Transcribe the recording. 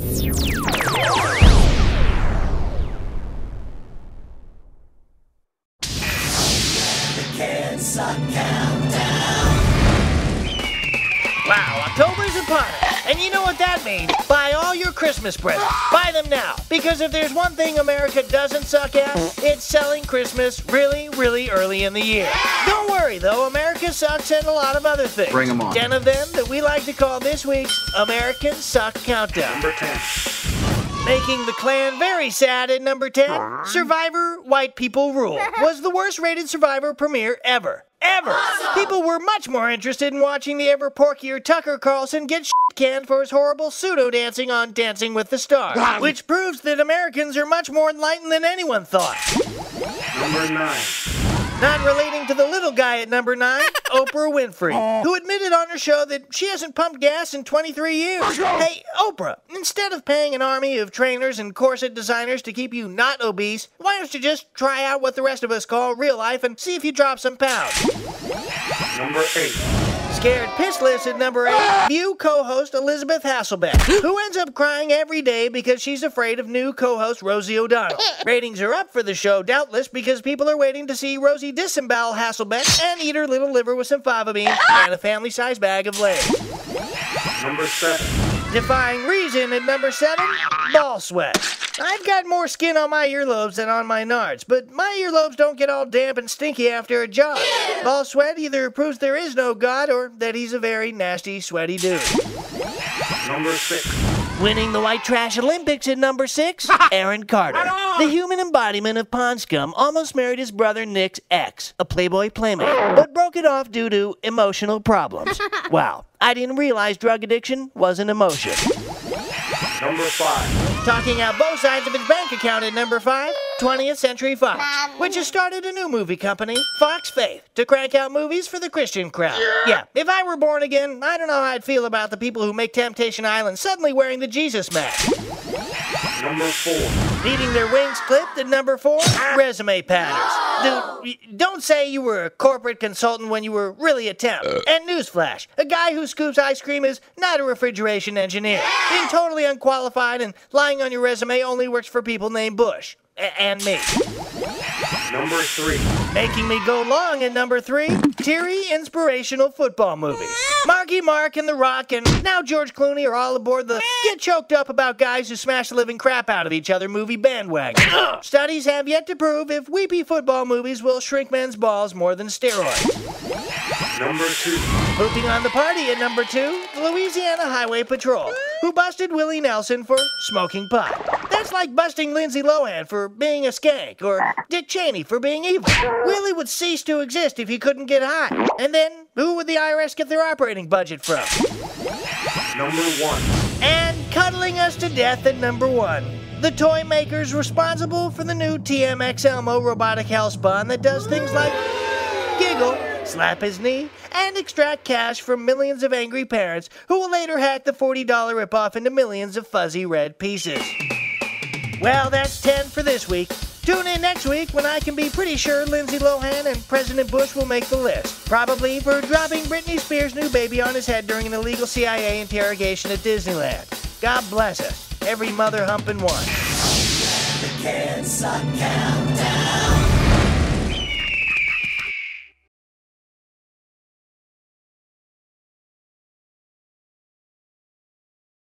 Kids Suck Countdown. Wow, October's upon us. And you know what that means? Buy all your Christmas presents. Buy them now. Because if there's one thing America doesn't suck at, it's selling Christmas really, really early in the year. Don't worry, though. America sucks at a lot of other things. Bring 'em on. 10 of them that we like to call this week's American Suck Countdown. Number 10. Making the Klan very sad at number 10, Survivor White People Rule was the worst rated Survivor premiere ever. Ever! Awesome. People were much more interested in watching the ever porkier Tucker Carlson get shit-canned for his horrible pseudo-dancing on Dancing with the Stars, which proves that Americans are much more enlightened than anyone thought. Number 9. Not relating to the little guy at number 9, Oprah Winfrey, who admitted on her show that she hasn't pumped gas in 23 years. Hey, Oprah, instead of paying an army of trainers and corset designers to keep you not obese, why don't you just try out what the rest of us call real life and see if you drop some pounds? Number 8. Scared pissless at number 8, View co-host Elisabeth Hasselbeck, who ends up crying every day because she's afraid of new co-host Rosie O'Donnell. Ratings are up for the show, doubtless, because people are waiting to see Rosie disembowel Hasselbeck and eat her little liver with some fava beans and a family-sized bag of Lay's. Number 7. Defying reason at number 7, ball sweat. I've got more skin on my earlobes than on my nards, but my earlobes don't get all damp and stinky after a jog. Ball sweat either proves there is no God or that he's a very nasty, sweaty dude. Number 6. Winning the White Trash Olympics at number 6, Aaron Carter. The human embodiment of pond scum almost married his brother Nick's ex, a Playboy playmate, but broke it off due to emotional problems. Wow, I didn't realize drug addiction was an emotion. Number 5. Talking out both sides of his bank account at number 5, 20th Century Fox, which has started a new movie company, Fox Faith, to crank out movies for the Christian crowd. Yeah, if I were born again, I don't know how I'd feel about the people who make Temptation Island suddenly wearing the Jesus mask. Number 4. Needing their wings clipped at number 4, resume patterns. Dude, don't say you were a corporate consultant when you were really a temp. And newsflash, a guy who scoops ice cream is not a refrigeration engineer. Being totally unqualified and lying on your resume only works for people named Bush. And me. Number 3. Making me go long at number 3, teary, inspirational football movies. Marky Mark and The Rock and now George Clooney are all aboard the get choked up about guys who smash the living crap out of each other movie bandwagon. Studies have yet to prove if weepy football movies will shrink men's balls more than steroids. Number 2. Pooping on the party at number 2, the Louisiana Highway Patrol, who busted Willie Nelson for smoking pot. That's like busting Lindsay Lohan for being a skank, or Dick Cheney for being evil. Willie would cease to exist if he couldn't get high. And then, who would the IRS get their operating budget from? Number 1. And cuddling us to death at number 1, the toy makers responsible for the new TMX Elmo robotic hell spawn that does things like giggle, slap his knee, and extract cash from millions of angry parents who will later hack the $40 ripoff into millions of fuzzy red pieces. Well, that's 10 for this week. Tune in next week when I can be pretty sure Lindsay Lohan and President Bush will make the list. Probably for dropping Britney Spears' new baby on his head during an illegal CIA interrogation at Disneyland. God bless us, every mother humping one. The Kids Suck Countdown.